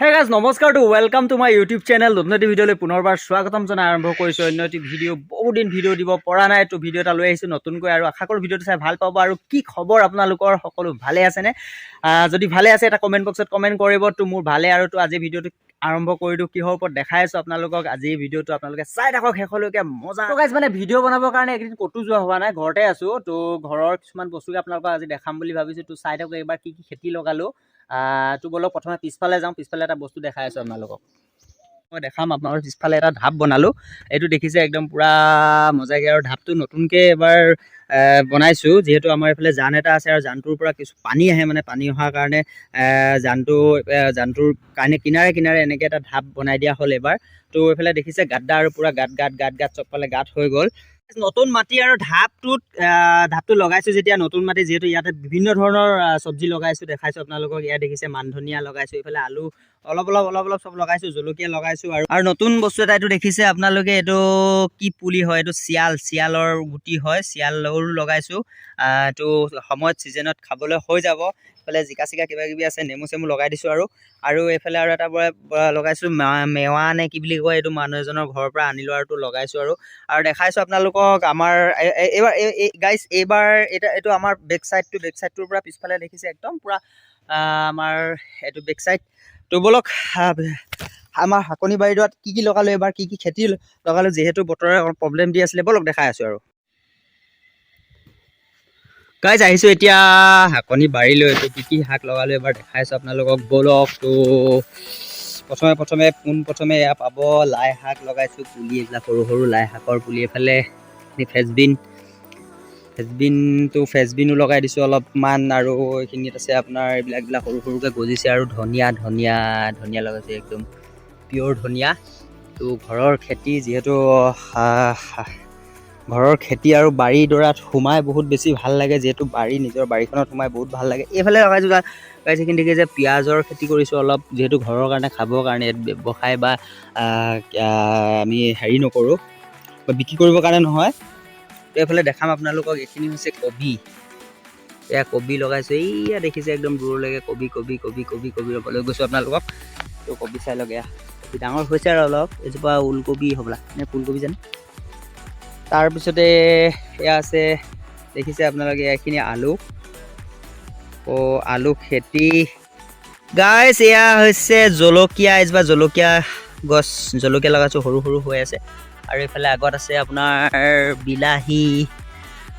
Hey guys, নমস্কাৰ to welcome to my YouTube channel. নতুন এটি ভিডিঅ'লৈ পুনৰবাৰ স্বাগতম জনাই আৰম্ভ কৰিছোঁ। অন্য এটি ভিডিঅ' বহুত দিন ভিডিঅ' দিব পৰা নাই, তো ভিডিঅ' এটা লৈ আহিছোঁ নতুনকৈ আৰু আশা কৰোঁ ভিডিঅ'টো চাই ভাল পাব। আৰু কি খবৰ আপোনালোকৰ, সকলো ভালে আছেনে? যদি ভালে আছে এটা কমেণ্ট বক্সত কমেণ্ট কৰিব। তো মোৰ ভালে, আৰু তো আজি ভিডিঅ'টো আৰম্ভ কৰি দিওঁ। কিহৰ ওপৰত দেখাই আছোঁ আপোনালোকক, আজি ভিডিঅ'টো আপোনালোকে চাই থাকক শেষলৈকে, মজা। তো গাইজ মানে ভিডিঅ' বনাবৰ কাৰণে একদিন ক'তো যোৱা হোৱা নাই, ঘৰতে আছোঁ। তো ঘৰৰ কিছুমান বস্তুকে আপোনালোকক আজি দেখাম বুলি ভাবিছোঁ। তো চাই থাকক এইবাৰ কি কি খেতি লগালোঁ। তো বলক প্ৰথমে পিছফালে যাওঁ। পিছফালে এটা বস্তু দেখাই আছোঁ আপোনালোকক। মই দেখাম আপোনালোকৰ পিছফালে এটা ঢাপ বনালোঁ। এইটো দেখিছে একদম পূৰা মজাকৈ, আৰু ঢাপটো নতুনকৈ এবাৰ বনাইছোঁ। যিহেতু আমাৰ এইফালে জান এটা আছে, আৰু জানটোৰ পৰা কিছু পানী আহে, মানে পানী অহাৰ কাৰণে জানটোৰ কাৰণে কিনাৰে কিনাৰে এনেকৈ এটা ঢাপ বনাই দিয়া হ'ল এবাৰ। তো এইফালে দেখিছে গাঁতডা, আৰু পূৰা গাঁত চবফালে গাঁত হৈ গ'ল। নতুন মাটি আৰু ঢাপটো লগাইছোঁ যেতিয়া, নতুন মাটি যিহেতু ইয়াতে বিভিন্ন ধৰণৰ চব্জি লগাইছোঁ, দেখাইছোঁ আপোনালোকক। ইয়াত দেখিছে মান ধনিয়া লগাইছোঁ, এইফালে আলু অলপ চব লগাইছোঁ, জলকীয়া লগাইছোঁ। আৰু নতুন বস্তু এটা এইটো দেখিছে আপোনালোকে, এইটো কি পুলি হয়, এইটো চিয়ালৰ গুটি হয়, চিয়ালৰো লগাইছোঁ। এইটো সময়ত ছিজনত খাবলৈ হৈ যাব। এইফালে জিকা চিকা কিবা কিবি আছে, নেমু চেমু লগাই দিছোঁ। আৰু এইফালে আৰু এটা লগাইছোঁ মেৱা নে কি বুলি কয়, এইটো মানুহ এজনৰ ঘৰৰ পৰা আনিলোঁ, আৰু লগাইছোঁ। আৰু দেখাইছোঁ আপোনালোকক আমাৰ এইবাৰ গাইজ, এইবাৰ এইটো আমাৰ বেক চাইডটোৰ পৰা পিছফালে দেখিছে একদম পূৰা আমাৰ এইটো বেক চাইড। তো বলক আমাৰ শাকনি বাৰীডৰাত কি কি লগালোঁ, এইবাৰ কি কি খেতি লগালোঁ, যিহেতু বতৰে প্ৰব্লেম দি আছিলে। বলক দেখাই আছোঁ। আৰু গাইজ আহিছোঁ এতিয়া শাকনি বাৰীলৈ। তো কি কি শাক লগালোঁ এবাৰ দেখাইছোঁ আপোনালোকক, বলক। তো প্ৰথমে এয়া পাব লাই শাক লগাইছোঁ, পুলি এইবিলাক সৰু সৰু লাই শাকৰ পুলি। এইফালে ফ্ৰেঞ্চবিনো লগাই দিছোঁ অলপমান, আৰু এইখিনিত আছে আপোনাৰ এইবিলাক সৰু সৰুকৈ গজিছে। আৰু ধনিয়া লগাইছে, একদম পিয়'ৰ ধনিয়া। তো ঘৰৰ খেতি, যিহেতু ঘৰৰ খেতি আৰু বাৰীডৰাত সোমাই বহুত বেছি ভাল লাগে, যিহেতু নিজৰ বাৰীখনত সোমাই বহুত ভাল লাগে। এইফালে লগাইছোঁ সেইখিনি দেখিছে পিঁয়াজৰ খেতি কৰিছোঁ অলপ, যিহেতু ঘৰৰ কাৰণে খাবৰ কাৰণে, ব্যৱসায় বা আমি হেৰি নকৰোঁ, বিক্ৰী কৰিবৰ কাৰণে নহয়। এইফালে দেখাম আপোনালোকক, এইখিনি হৈছে কবি। এয়া কবি লগাইছোঁ, এইয়া দেখিছে একদম দূৰলৈকে কবি লৈ গৈছোঁ আপোনালোকক। তো কবি চাই লওক, এয়া কবি ডাঙৰ হৈছে আৰু অলপ। এজোপা ওলকবি হ'বলা নে ফুলকবি জানো। তাৰপিছতে এয়া আছে দেখিছে আপোনালোকে, এইখিনি আলু খেতি। গাইজ এয়া হৈছে জলকীয়া, এজোপা জলকীয়া গছ, জলকীয়া লগাইছোঁ, সৰু সৰু হৈ আছে। আৰু এইফালে আগত আছে আপোনাৰ বিলাহী।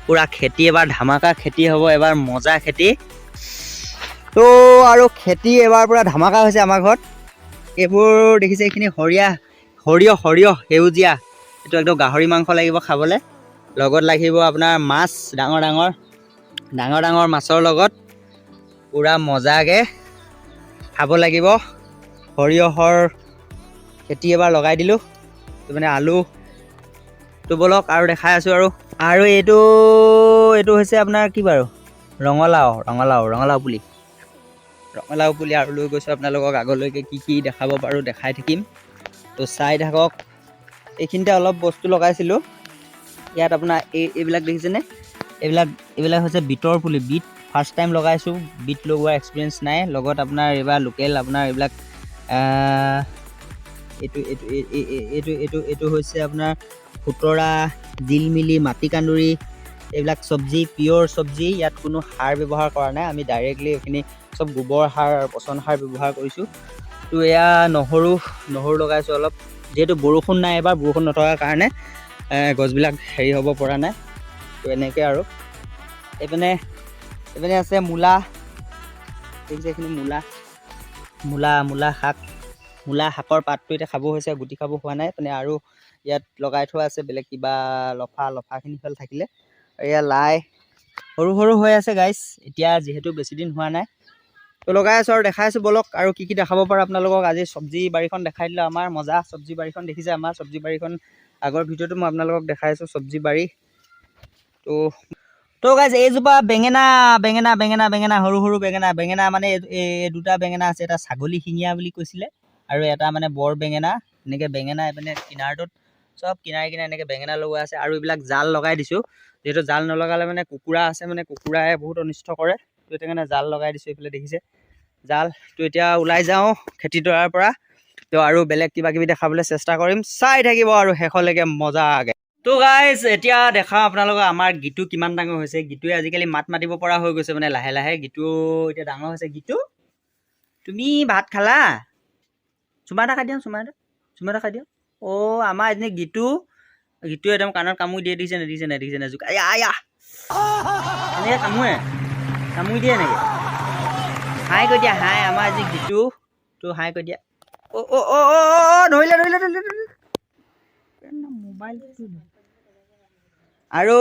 পূৰা খেতি এবাৰ ধামাকা খেতি হ'ব, এবাৰ মজা খেতি। তো আৰু খেতি এবাৰ পূৰা ধামাকা হৈছে আমাৰ ঘৰত। এইবোৰ দেখিছে, এইখিনি সৰিয়হ সেউজীয়া। এইটো একদম গাহৰি মাংস লাগিব খাবলৈ। লগত লাগিব আপোনাৰ মাছ, ডাঙৰ মাছৰ লগত পূৰা মজাকৈ খাব লাগিব। সৰিয়হৰ খেতি এবাৰ লগাই দিলোঁ। তো মানে আলু। তো বলক আৰু দেখাই আছোঁ। আৰু এইটো হৈছে আপোনাৰ কি বাৰু, ৰঙালাও পুলি। আৰু লৈ গৈছোঁ আপোনালোকক আগলৈকে কি কি দেখাব পাৰোঁ দেখাই থাকিম। তো চাই থাকক। এইখিনিতে অলপ বস্তু লগাইছিলোঁ। ইয়াত আপোনাৰ এইবিলাক দেখিছেনে, এইবিলাক হৈছে বিটৰ পুলি। বিট ফাৰ্ষ্ট টাইম লগাইছোঁ, বিট লগোৱা এক্সপিৰিয়েঞ্চ নাই। লগত আপোনাৰ এইবাৰ লোকেল আপোনাৰ এইবিলাক এইটো হৈছে আপোনাৰ খুতৰা, জিলমিলি, মাটিকান্দুৰি, এইবিলাক চব্জি, পিয়'ৰ চব্জি। ইয়াত কোনো সাৰ ব্যৱহাৰ কৰা নাই, আমি ডাইৰেক্টলি এইখিনি চব গোবৰ সাৰ আৰু পচন সাৰ ব্যৱহাৰ কৰিছোঁ। তো এয়া নহৰু লগাইছোঁ অলপ, যিহেতু বৰষুণ নাই, এবাৰ বৰষুণ নথকাৰ কাৰণে গছবিলাক হেৰি হ'ব পৰা নাই। তো এনেকৈ আৰু এইপিনে আছে মূলা। দেখিছে এইখিনি মূলা শাকৰ পাতটো এতিয়া খাব হৈছে, গুটি খাব হোৱা নাই মানে। আৰু ইয়াত লগাই থোৱা আছে বেলেগ কিবা লফাখিনি ফল থাকিলে। আৰু এয়া লাই সৰু হৈ আছে গাইজ, এতিয়া যিহেতু বেছি দিন হোৱা নাই। তো লগাই আছোঁ আৰু দেখাই আছোঁ। বলক আৰু কি কি দেখাব পাৰোঁ আপোনালোকক। আজি চব্জি বাৰীখন দেখাই দিলোঁ, আমাৰ মজা চব্জি বাৰীখন। দেখিছে আমাৰ চব্জি বাৰীখন, আগৰ ভিডিঅ'টো মই আপোনালোকক দেখাই আছোঁ চব্জি বাৰী। তো গাইজ এইজোপা বেঙেনা, সৰু বেঙেনা মানে এই দুটা বেঙেনা আছে। এটা ছাগলী শিঙীয়া বুলি কৈছিলে, আৰু এটা মানে বৰ বেঙেনা। এনেকৈ বেঙেনা মানে কিনাৰটোত চব কিনাৰে এনেকৈ বেঙেনা লগোৱা আছে। আৰু এইবিলাক জাল লগাই দিছোঁ, যিহেতু জাল নলগালে মানে কুকুৰা আছে, মানে কুকুৰাই বহুত অনিষ্ট কৰে। তো সেইটো কাৰণে জাল লগাই দিছোঁ। এইফালে দেখিছে জালটো এতিয়া ওলাই যাওঁ খেতিডৰাৰ পৰা। তো আৰু বেলেগ কিবা কিবি দেখাবলৈ চেষ্টা কৰিম, চাই থাকিব আৰু শেষলৈকে মজাকে। তো গাইজ এতিয়া দেখাওঁ আপোনালোকক আমাৰ গীতু কিমান ডাঙৰ হৈছে। গীতুৱে আজিকালি মাত মাতিব পৰা হৈ গৈছে মানে লাহে লাহে। গীতু এতিয়া ডাঙৰ হৈছে। গীতু তুমি ভাত খালা? চুমা এটা খাই দিওঁ, চুমা এটা খাই দিওঁ। অ' আমাৰ এজনী গীতুৱে একদম কাণত কামুৰি দিয়ে, দিছে নে জোকা আয়া এনেকৈ কামুৰি দিয়ে এনেকৈ। হাই কৈ দিয়া, হাই আমাৰ আজি গীতু তো হাই কৈ দিয়া। ধৰিলে মোবাইলটো। আৰু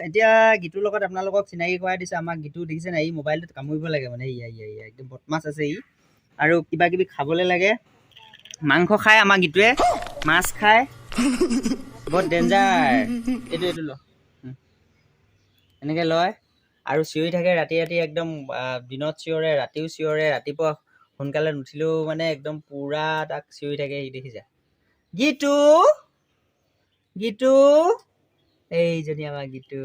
এতিয়া গীতুৰ লগত আপোনালোকক চিনাকি কৰাই দিছোঁ। আমাক গীতু দেখিছে নাই, ই মোবাইলটোত কামুৰিব লাগে মানে। ইয়া একদম বদমাছ আছে ই। আৰু কিবা কিবি খাবলৈ লাগে, মাংস খায় আমাৰ গীতুৱে, মাছ খায়, বহুত ডেঞ্জাৰ। এইটো ল এনেকৈ লয় আৰু চিঞৰি থাকে ৰাতি একদম। দিনত চিঞৰে, ৰাতিও চিঞৰে। ৰাতিপুৱা সোনকালে নুঠিলেও মানে একদম পুৰা তাক চিঞৰি থাকে। সি দেখিছা গীতু এইজনী আমাৰ গীতু।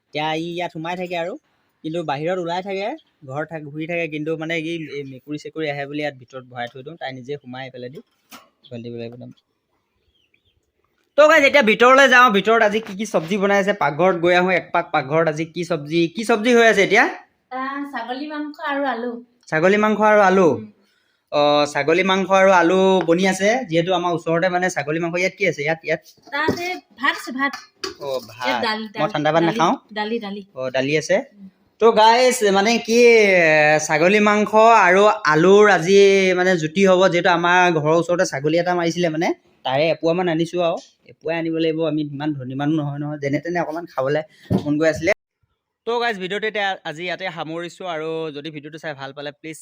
এতিয়া ই ইয়াত সোমাই থাকে আৰু, কিন্তু বাহিৰত ওলাই থাকে, ঘৰত ঘূৰি থাকে। কিন্তু মানে কি এই মেকুৰী চেকুৰী আহে বুলি ইয়াত ভিতৰত ভৰাই থৈ দিওঁ, তাই নিজে সোমাই পেলাই দি দিব লাগিব। তো গাইজ এতিয়া ভিতৰলৈ যাওঁ। ভিতৰত আজি কি চব্জি বনাইছে, পাকঘৰত গৈ আহোঁ একপাক। পাকঘৰত আজি কি চব্জি হৈ আছে এতিয়া? ছাগলী মাংস আৰু আলু। ছাগলী মাংস আৰু আলু। ছাগলী মাংস আৰু আলু বনি আছে, যিহেতু আমাৰ ওচৰতে মানে ছাগলী মাংস। ইয়াত কি আছে? ইয়াত ভাত। ভাত। মই ঠাণ্ডা ভাত নাখাওঁ। দালি আছে। তো গাইজ মানে কি ছাগলী মাংস আৰু আলুৰ আজি মানে জুতি হ'ব, যিহেতু আমাৰ ঘৰৰ ওচৰতে ছাগলী এটা মাৰিছিলে মানে, তাৰে এপোৱামান আনিছোঁ আৰু। এপোৱাই আনিব লাগিব, আমি ইমান ধনী মানুহ নহয়। যেনে তেনে অকণমান খাবলৈ মন গৈ আছিলে। তো গাইজ ভিডিঅ'টো এতিয়া আজি ইয়াতে সামৰিছোঁ। আৰু যদি ভিডিঅ'টো চাই ভাল পালে প্লিজ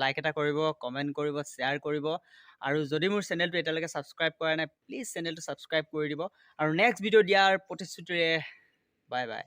লাইক এটা কৰিব, কমেণ্ট কৰিব, শ্বেয়াৰ কৰিব। আৰু যদি মোৰ চেনেলটো এতিয়ালৈকে ছাবস্ক্ৰাইব কৰা নাই, প্লিজ চেনেলটো ছাবস্ক্ৰাইব কৰি দিব। আৰু নেক্সট ভিডিঅ' দিয়াৰ প্ৰতিশ্ৰুতিৰে বাই বাই।